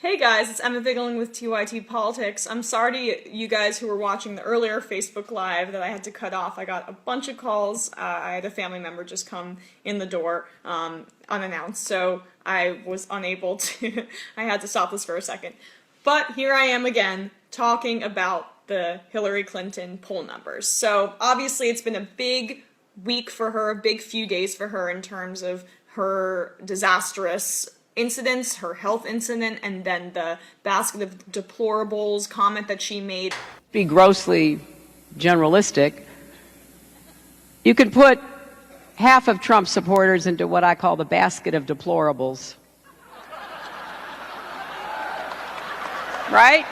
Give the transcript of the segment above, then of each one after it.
Hey guys, it's Emma Vigling with TYT Politics. I'm sorry to you guys who were watching the earlier Facebook Live that I had to cut off. I got a bunch of calls. I had a family member just come in the door unannounced, so I was unable to, I had to stop this for a second. But here I am again talking about the Hillary Clinton poll numbers. So obviously it's been a big week for her, a big few days for her in terms of her disastrous incidents, her health incident, and then the basket of deplorables comment that she made. Be grossly generalistic. You can put half of Trump supporters into what I call the basket of deplorables. Right?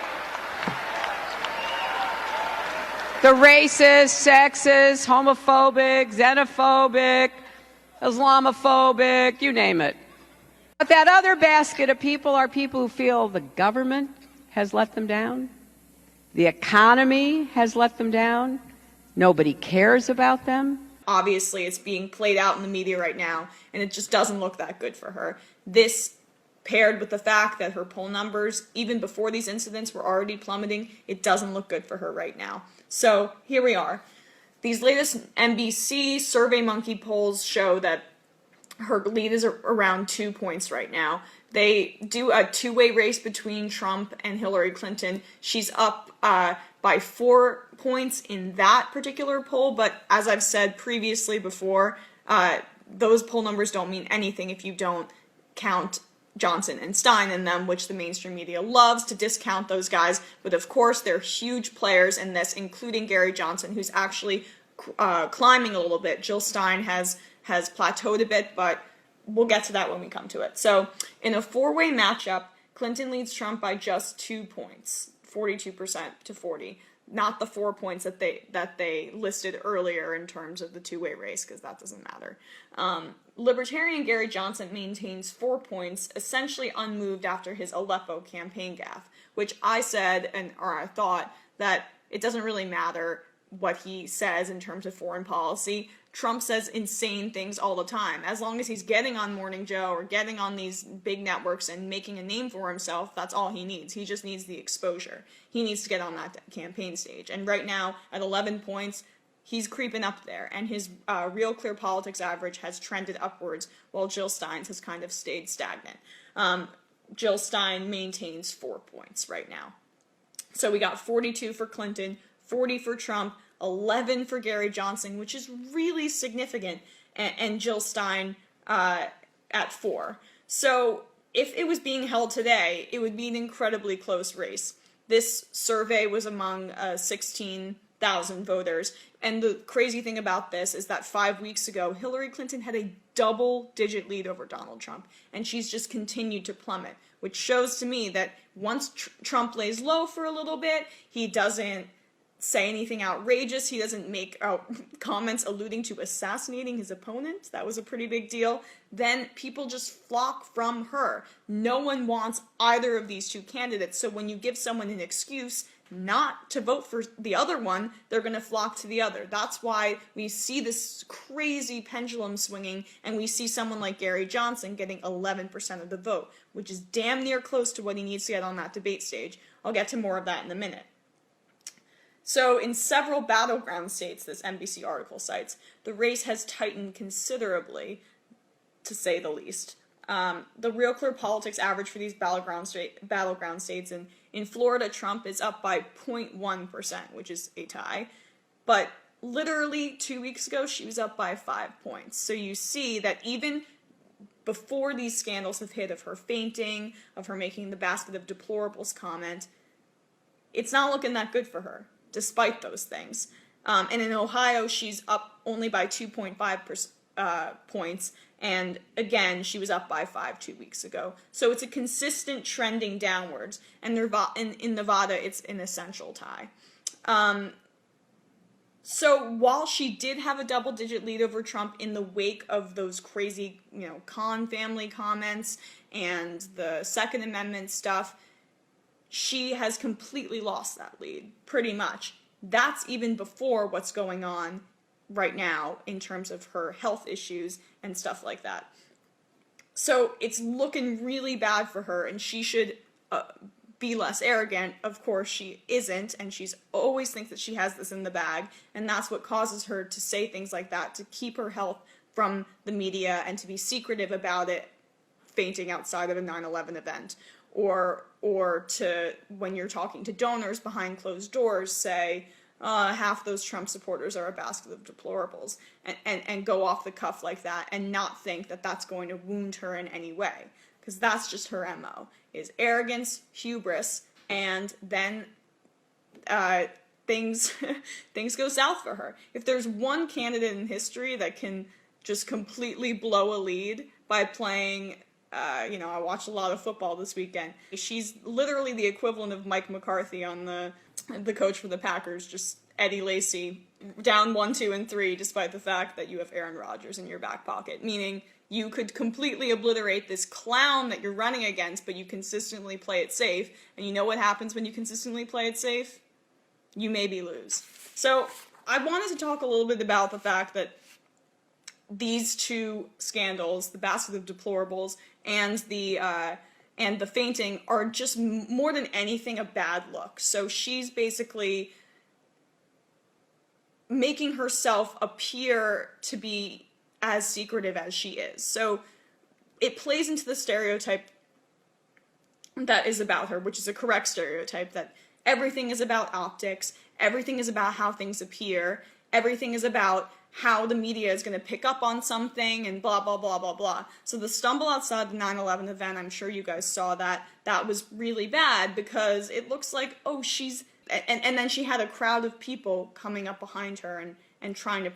The racist, sexist, homophobic, xenophobic, Islamophobic, you name it. But that other basket of people are people who feel the government has let them down, the economy has let them down, nobody cares about them. Obviously, it's being played out in the media right now, and it just doesn't look that good for her. This, paired with the fact that her poll numbers, even before these incidents, were already plummeting, it doesn't look good for her right now. So here we are. These latest NBC SurveyMonkey polls show that her lead is around 2 points right now. They do a two-way race between Trump and Hillary Clinton. She's up by 4 points in that particular poll, but as I've said previously before, those poll numbers don't mean anything if you don't count Johnson and Stein in them, which the mainstream media loves to discount those guys. But of course, they're huge players in this, including Gary Johnson, who's actually climbing a little bit. Jill Stein has plateaued a bit, but we'll get to that when we come to it. So in a four-way matchup, Clinton leads Trump by just 2 points, 42% to 40. Not the 4 points that they listed earlier in terms of the two-way race, because that doesn't matter. Libertarian Gary Johnson maintains 4 points, essentially unmoved after his Aleppo campaign gaffe, which I said, or I thought, that it doesn't really matter what he says in terms of foreign policy. Trump says insane things all the time. As long as he's getting on Morning Joe or getting on these big networks and making a name for himself, that's all he needs. He just needs the exposure. He needs to get on that campaign stage. And right now, at 11 points, he's creeping up there. And his Real Clear Politics average has trended upwards, while Jill Stein's has kind of stayed stagnant. Jill Stein maintains 4 points right now. So we got 42 for Clinton, 40 for Trump, 11 for Gary Johnson, which is really significant, and Jill Stein at 4. So if it was being held today, it would be an incredibly close race. This survey was among 16,000 voters, and the crazy thing about this is that 5 weeks ago, Hillary Clinton had a double-digit lead over Donald Trump, and she's just continued to plummet, which shows to me that once Trump lays low for a little bit, he doesn't say anything outrageous. He doesn't make comments alluding to assassinating his opponent. That was a pretty big deal. Then people just flock from her. No one wants either of these two candidates. So when you give someone an excuse not to vote for the other one, they're going to flock to the other. That's why we see this crazy pendulum swinging, and we see someone like Gary Johnson getting 11% of the vote, which is damn near close to what he needs to get on that debate stage. I'll get to more of that in a minute. So in several battleground states, this NBC article cites, the race has tightened considerably, to say the least. The Real Clear Politics average for these battleground states, in Florida, Trump is up by 0.1%, which is a tie. But literally 2 weeks ago, she was up by 5 points. So you see that even before these scandals have hit of her fainting, of her making the basket of deplorables comment, it's not looking that good for her, despite those things. And in Ohio, she's up only by 2.5 points, and again, she was up by 5 2 weeks ago. So it's a consistent trending downwards, and in Nevada, it's an essential tie. So while she did have a double-digit lead over Trump in the wake of those crazy, Khan family comments and the Second Amendment stuff, she has completely lost that lead, pretty much. That's even before what's going on right now in terms of her health issues and stuff like that. So it's looking really bad for her, and she should be less arrogant. Of course, she isn't, and she's always thinks that she has this in the bag, and that's what causes her to say things like that, to keep her health from the media and to be secretive about it, fainting outside of a 9/11 event, or to, when you're talking to donors behind closed doors, say, half those Trump supporters are a basket of deplorables, and go off the cuff like that and not think that that's going to wound her in any way. Because that's just her MO, is arrogance, hubris, and then things go south for her. If there's one candidate in history that can just completely blow a lead by playing, I watched a lot of football this weekend. She's literally the equivalent of Mike McCarthy on the coach for the Packers, just Eddie Lacy, down 1, 2, and 3, despite the fact that you have Aaron Rodgers in your back pocket, meaning you could completely obliterate this clown that you're running against, but you consistently play it safe. And you know what happens when you consistently play it safe? You maybe lose. So I wanted to talk a little bit about the fact that these two scandals, the basket of deplorables and the fainting, are just more than anything a bad look. So she's basically making herself appear to be as secretive as she is. So it plays into the stereotype that is about her, which is a correct stereotype, that everything is about optics, everything is about how things appear, everything is about how the media is going to pick up on something, and blah, blah, blah, blah, blah. So the stumble outside the 9/11 event, I'm sure you guys saw that, that was really bad, because it looks like, oh, she's... And then she had a crowd of people coming up behind her and trying to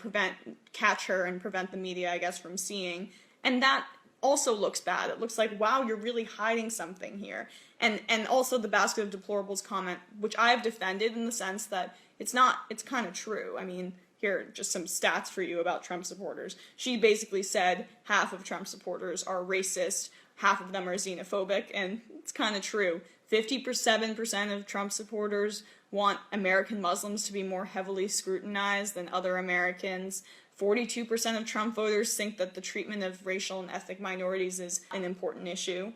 catch her and prevent the media, I guess, from seeing. And that also looks bad. It looks like, wow, you're really hiding something here. And also the basket of deplorables comment, which I have defended in the sense that it's kind of true. I mean, here are just some stats for you about Trump supporters. She basically said half of Trump supporters are racist, half of them are xenophobic, and it's kind of true. 57% of Trump supporters want American Muslims to be more heavily scrutinized than other Americans. 42% of Trump voters think that the treatment of racial and ethnic minorities is an important issue.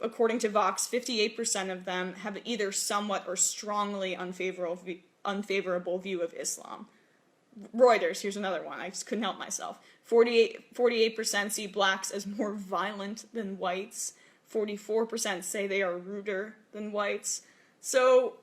According to Vox, 58% of them have either somewhat or strongly unfavorable view of Islam. Reuters, here's another one, I just couldn't help myself. 48% see blacks as more violent than whites. 44% say they are ruder than whites. So,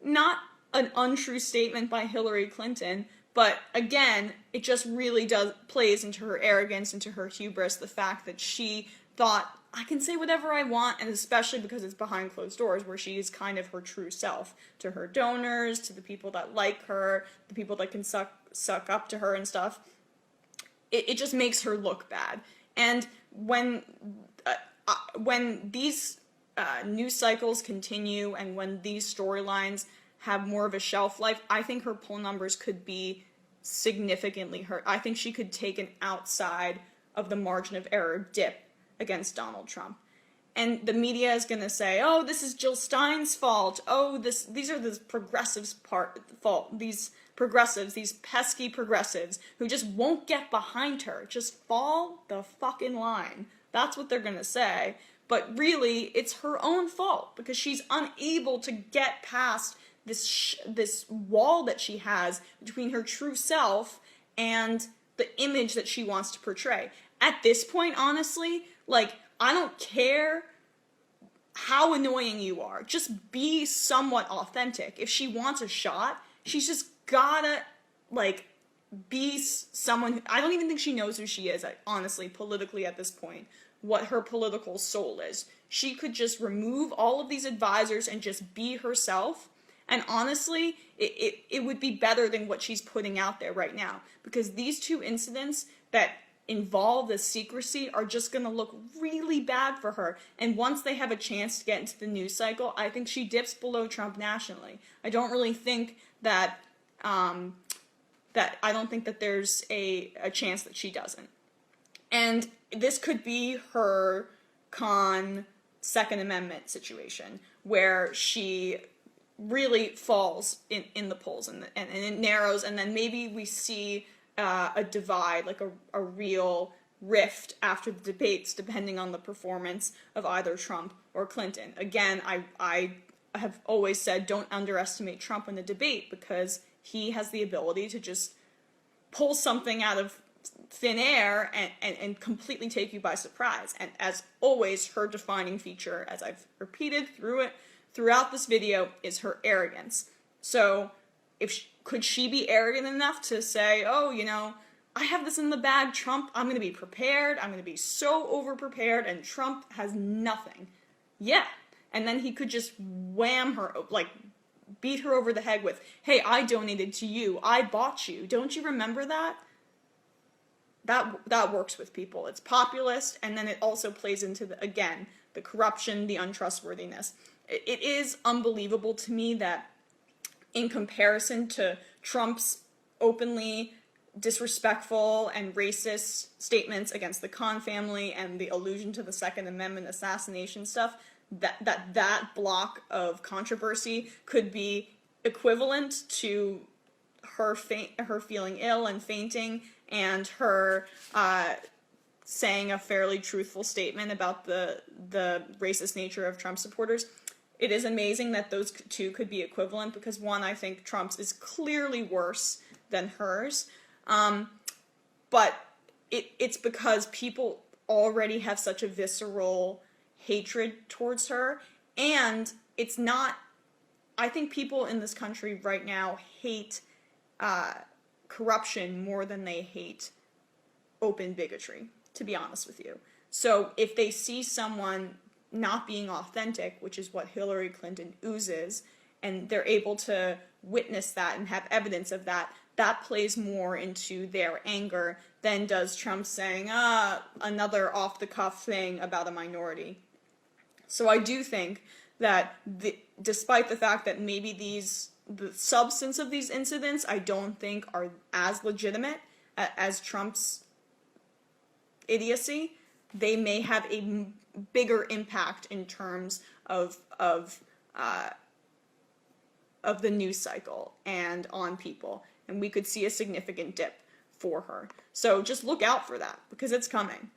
not an untrue statement by Hillary Clinton, but again, it just really plays into her arrogance, into her hubris, the fact that she thought, I can say whatever I want, and especially because it's behind closed doors, where she is kind of her true self to her donors, to the people that like her, the people that can suck up to her and stuff. It just makes her look bad. And when these news cycles continue and when these storylines have more of a shelf life, I think her poll numbers could be significantly hurt. I think she could take an outside of the margin of error dip against Donald Trump. And the media is going to say, oh, this is Jill Stein's fault. Oh, these are the progressives' fault. These progressives, these pesky progressives who just won't get behind her. Just fall the fucking line. That's what they're going to say. But really, it's her own fault because she's unable to get past this wall that she has between her true self and the image that she wants to portray. At this point, honestly, I don't care how annoying you are. Just be somewhat authentic. If she wants a shot, she's just gotta, be someone who... I don't even think she knows who she is, honestly, politically at this point, what her political soul is. She could just remove all of these advisors and just be herself. And honestly, it would be better than what she's putting out there right now. Because these two incidents that involve the secrecy are just going to look really bad for her. And once they have a chance to get into the news cycle, I think she dips below Trump nationally. I don't really think that, I don't think that there's a chance that she doesn't. And this could be her Second Amendment situation, where she really falls in the polls and it narrows, and then maybe we see a divide, a real rift after the debates, depending on the performance of either Trump or Clinton. Again, I have always said don't underestimate Trump in the debate, because he has the ability to just pull something out of thin air and completely take you by surprise. And as always, her defining feature, as I've repeated throughout this video, is her arrogance. So could she be arrogant enough to say, oh, you know, I have this in the bag, Trump, I'm going to be prepared, I'm going to be so over-prepared, and Trump has nothing. Yeah. And then he could just wham her, like, beat her over the head with, hey, I donated to you, I bought you. Don't you remember that? That works with people. It's populist, and then it also plays into, again, the corruption, the untrustworthiness. It is unbelievable to me that in comparison to Trump's openly disrespectful and racist statements against the Khan family and the allusion to the Second Amendment assassination stuff, that block of controversy could be equivalent to her feeling ill and fainting, and her saying a fairly truthful statement about the racist nature of Trump supporters. It is amazing that those two could be equivalent, because one, I think Trump's is clearly worse than hers, but it's because people already have such a visceral hatred towards her, and it's not, I think people in this country right now hate corruption more than they hate open bigotry, to be honest with you. So if they see someone not being authentic, which is what Hillary Clinton oozes, and they're able to witness that and have evidence of that, that plays more into their anger than does Trump saying, another off-the-cuff thing about a minority. So I do think that despite the fact that maybe the substance of these incidents I don't think are as legitimate as Trump's idiocy, they may have a bigger impact in terms of the news cycle and on people, and we could see a significant dip for her. So just look out for that, because it's coming.